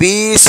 20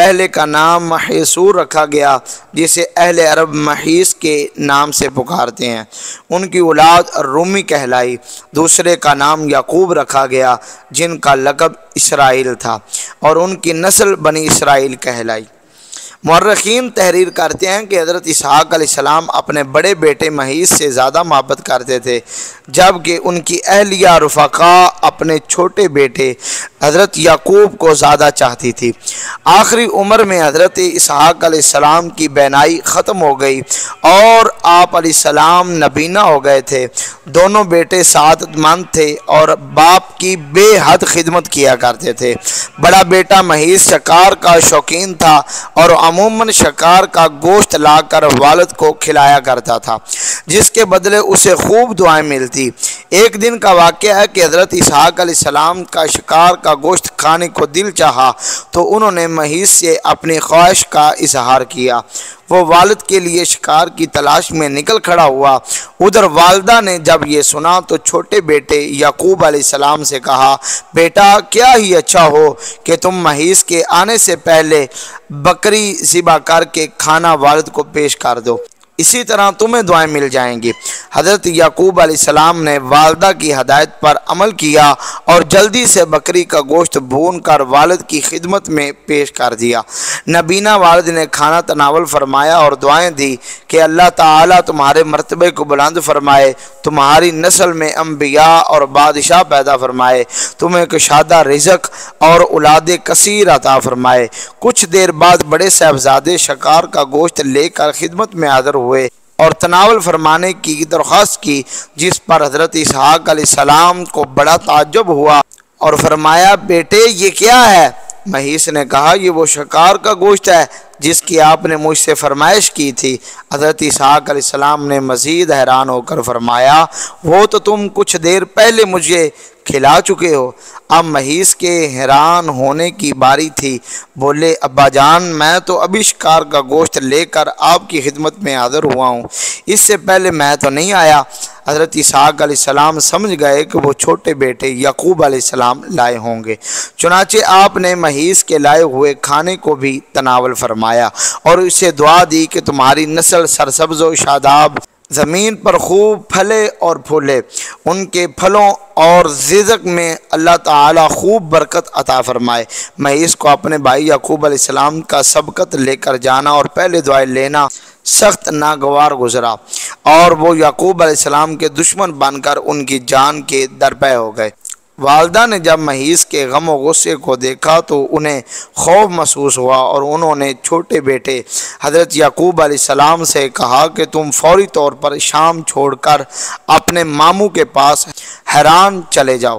پہلے کا نام محیسور رکھا گیا جسے اہل عرب محیس کے نام سے پکارتے ہیں، ان کی اولاد رومی کہلائی۔ دوسرے کا نام یعقوب رکھا گیا جن کا لقب اسرائیل تھا، اور ان کی نسل بنی اسرائیل کہلائی۔ مورخین تحریر کرتے ہیں کہ حضرت اسحاق علیہ السلام اپنے بڑے بیٹے محیس سے زیادہ محبت کرتے تھے، جبکہ ان کی اہلیہ رفقا اپنے چھوٹے بیٹے حضرت یعقوب کو زیادہ چاہتی تھی۔ آخری عمر میں حضرت اسحاق علیہ السلام کی بینائی ختم ہو گئی اور آپ علیہ السلام نبینا ہو گئے تھے۔ دونوں بیٹے سعادت مند تھے اور باپ کی بے حد خدمت کیا کرتے تھے۔ بڑا بیٹا محیس شکار کا شوقین تھا اور عموماً شکار کا گوشت لا کر والد کو کھلایا کرتا تھا، جس کے بدلے اسے خوب دعائیں ملتی۔ ایک دن کا واقعہ ہے کہ حضرت اسحاق علیہ السلام کا شکار کا گوشت کھانے کو دل چاہا تو انہوں نے محیس سے اپنی خواہش کا اظہار کیا۔ وہ والد کے لیے شکار کی تلاش میں نکل کھڑا ہوا۔ ادھر والدہ نے جب یہ سنا تو چھوٹے بیٹے یعقوب علیہ السلام سے کہا، بیٹا کیا ہی اچھا ہو کہ تم محیس کے آنے سے پہلے بکری ذبح کر کے کھانا والد کو پیش کر دو، اسی طرح تمہیں دعائیں مل جائیں گی۔ حضرت یعقوب علیہ السلام نے والدہ کی ہدایت پر عمل کیا اور جلدی سے بکری کا گوشت بھون کر والد کی خدمت میں پیش کر دیا۔ نبینا والد نے کھانا تناول فرمایا اور دعائیں دی کہ اللہ تعالیٰ تمہارے مرتبے کو بلند فرمائے، تمہاری نسل میں انبیاء اور بادشاہ پیدا فرمائے، تمہیں کشادہ رزق اور اولاد کثیر عطا فرمائے۔ کچھ دیر بعد بڑے صاحبزادے شکار کا گوشت لے کر خدمت میں حاضر ہوئے اور تناول فرمانے کی درخواست کی، جس پر حضرت اسحاق علیہ السلام کو بڑا تعجب ہوا اور فرمایا، بیٹے یہ کیا ہے؟ محیس نے کہا، یہ وہ شکار کا گوشت ہے جس کی آپ نے مجھ سے فرمائش کی تھی۔ حضرت اسحاق علیہ السلام نے مزید حیران ہو کر فرمایا، وہ تو تم کچھ دیر پہلے مجھے کھلا چکے ہو۔ اب محیس کے حیران ہونے کی باری تھی، بولے، ابا جان میں تو ابھی شکار کا گوشت لے کر آپ کی خدمت میں حاضر ہوا ہوں، اس سے پہلے میں تو نہیں آیا۔ حضرت اسحاق علیہ السلام سمجھ گئے کہ وہ چھوٹے بیٹے یعقوب علیہ السلام لائے ہوں گے، چنانچہ آپ نے محیس کے لائے ہوئے کھانے کو بھی تناول فرمایا اور اسے دعا دی کہ تمہاری نسل سرسبز و شاداب زمین پر خوب پھلے اور پھولے، ان کے پھلوں اور رزق میں اللہ تعالیٰ خوب برکت عطا فرمائے۔ محیس کو اپنے بھائی یعقوب علیہ السلام کا سبقت لے کر جانا اور پہلے دعائیں لینا سخت ناگوار گزرا اور وہ یعقوب علیہ السلام کے دشمن بن کر ان کی جان کے درپے ہو گئے۔ والدہ نے جب محیس کے غم و غصے کو دیکھا تو انہیں خوف محسوس ہوا اور انہوں نے چھوٹے بیٹے حضرت یعقوب علیہ السلام سے کہا کہ تم فوری طور پر شام چھوڑ کر اپنے ماموں کے پاس حران چلے جاؤ،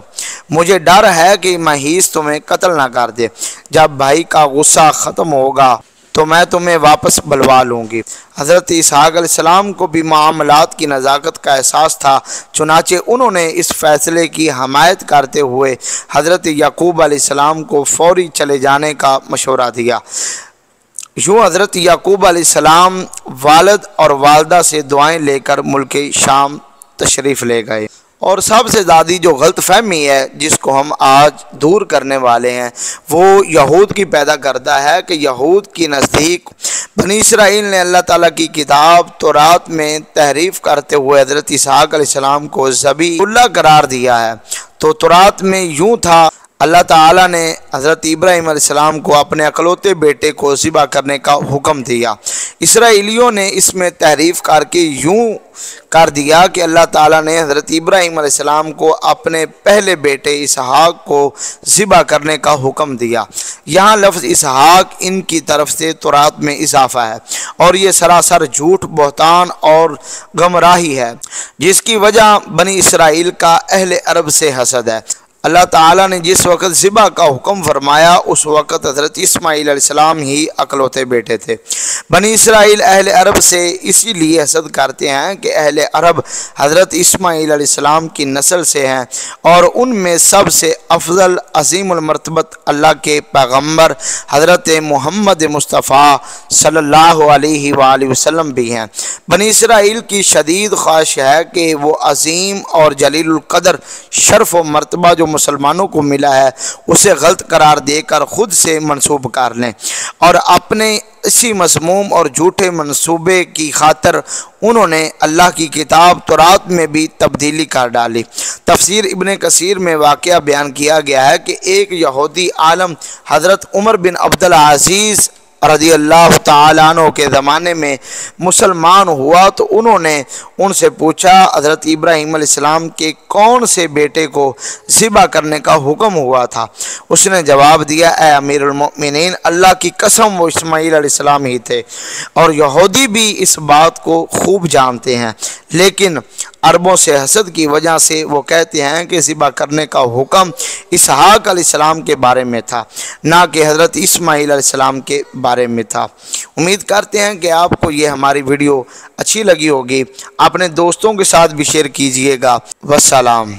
مجھے ڈر ہے کہ محیس تمہیں قتل نہ کر دے۔ جب بھائی کا غصہ ختم ہوگا تو میں تمہیں واپس بلوا لوں گی۔ حضرت اسحاق علیہ السلام کو بھی معاملات کی نزاکت کا احساس تھا، چنانچہ انہوں نے اس فیصلے کی حمایت کرتے ہوئے حضرت یعقوب علیہ السلام کو فوری چلے جانے کا مشورہ دیا۔ یوں حضرت یعقوب علیہ السلام والد اور والدہ سے دعائیں لے کر ملک شام تشریف لے گئے۔ اور سب سے زیادہ جو غلط فہمی ہے جس کو ہم آج دور کرنے والے ہیں وہ یہود کی پیدا کرتا ہے کہ یہود کی نزدیک بنی اسرائیل نے اللہ تعالیٰ کی کتاب تورات میں تحریف کرتے ہوئے حضرت اسحاق علیہ السلام کو ذبیح اللہ قرار دیا ہے۔ تو تورات میں یوں تھا، اللہ تعالیٰ نے حضرت ابراہیم علیہ السلام کو اپنے اکلوتے بیٹے کو ذبح کرنے کا حکم دیا۔ اسرائیلیوں نے اس میں تحریف کر کے یوں کر دیا کہ اللہ تعالیٰ نے حضرت ابراہیم علیہ السلام کو اپنے پہلے بیٹے اسحاق کو ذبح کرنے کا حکم دیا۔ یہاں لفظ اسحاق ان کی طرف سے تورات میں اضافہ ہے اور یہ سراسر جھوٹ، بہتان اور گمراہی ہے، جس کی وجہ بنی اسرائیل کا اہل عرب سے حسد ہے۔ اللہ تعالیٰ نے جس وقت ذبح کا حکم فرمایا اس وقت حضرت اسماعیل علیہ السلام ہی اکلوتے بیٹے تھے۔ بنی اسرائیل اہل عرب سے اسی لیے حسد کرتے ہیں کہ اہل عرب حضرت اسماعیل علیہ السلام کی نسل سے ہیں اور ان میں سب سے افضل عظیم المرتبت اللہ کے پیغمبر حضرت محمد مصطفیٰ صلی اللہ علیہ وآلہ وسلم بھی ہیں۔ بنی اسرائیل کی شدید خواہش ہے کہ وہ عظیم اور جلیل القدر شرف و مرتبہ جو مسلمانوں کو ملا ہے اسے غلط قرار دے کر خود سے منسوب کر لیں، اور اپنے اسی مذموم اور جھوٹے منصوبے کی خاطر انہوں نے اللہ کی کتاب تورات میں بھی تبدیلی کر ڈالی۔ تفسیر ابن کثیر میں واقعہ بیان کیا گیا ہے کہ ایک یہودی عالم حضرت عمر بن عبدالعزیز رضی اللہ تعالیٰ عنہ کے زمانے میں مسلمان ہوا تو انہوں نے ان سے پوچھا حضرت ابراہیم علیہ السلام کے کون سے بیٹے کو ذبح کرنے کا حکم ہوا تھا؟ اس نے جواب دیا، اے امیر المؤمنین، اللہ کی قسم وہ اسماعیل علیہ السلام ہی تھے۔ اور یہودی بھی اس بات کو خوب جانتے ہیں، لیکن عربوں سے حسد کی وجہ سے وہ کہتے ہیں کہ ذبح کرنے کا حکم اسحاق علیہ السلام کے بارے میں تھا، نہ کہ حضرت اسماعیل علیہ السلام کے بارے میں تھا۔ امید کرتے ہیں کہ آپ کو یہ ہماری ویڈیو اچھی لگی ہوگی، اپنے دوستوں کے ساتھ بھی شیئر کیجئے گا۔ والسلام۔